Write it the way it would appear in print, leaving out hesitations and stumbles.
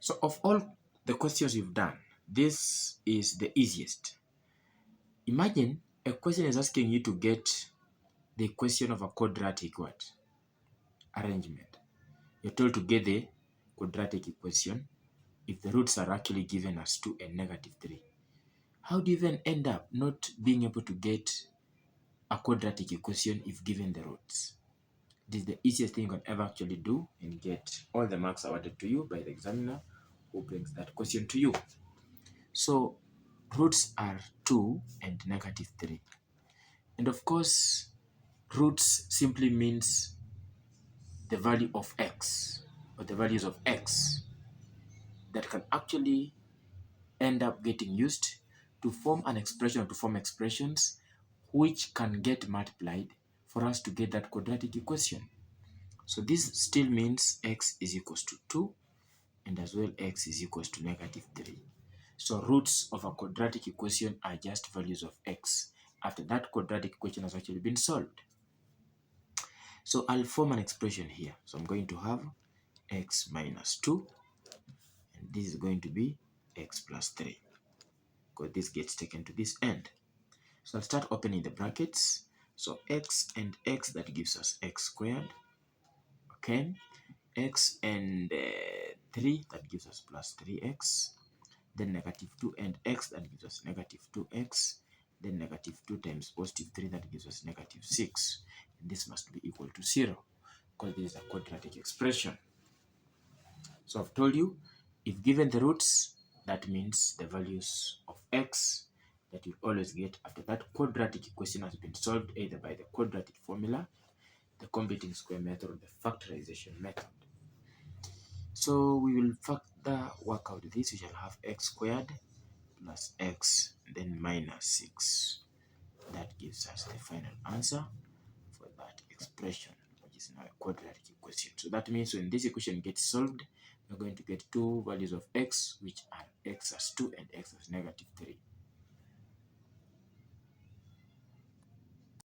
So of all the questions you've done, this is the easiest. Imagine a question is asking you to get the equation of a quadratic what? Arrangement. You're told to get the quadratic equation if the roots are actually given as 2 and -3. How do you even end up not being able to get a quadratic equation if given the roots? This is the easiest thing you can ever actually do and get all the marks awarded to you by the examiner who brings that question to you. So roots are 2 and -3. And of course, roots simply means the value of x or the values of x that can actually end up getting used to form an expression or to form expressions which can get multiplied for us to get that quadratic equation. So this still means x is equals to 2 and as well x is equals to -3. So roots of a quadratic equation are just values of x after that quadratic equation has actually been solved. So I'll form an expression here. So I'm going to have x minus 2 and this is going to be x plus 3 because this gets taken to this end. So I'll start opening the brackets. So x and x, that gives us x squared. Okay. X and 3, that gives us plus 3x. Then -2 and x, that gives us -2x. Then -2 times +3, that gives us -6. And this must be equal to 0 because this is a quadratic expression. So I've told you, if given the roots, that means the values of x that you always get after that quadratic equation has been solved either by the quadratic formula, the computing square method, or the factorization method. So we will further work out this. We shall have x squared plus x, then minus 6. That gives us the final answer for that expression, which is now a quadratic equation. So that means when this equation gets solved, we're going to get two values of x, which are x as 2 and x as -3.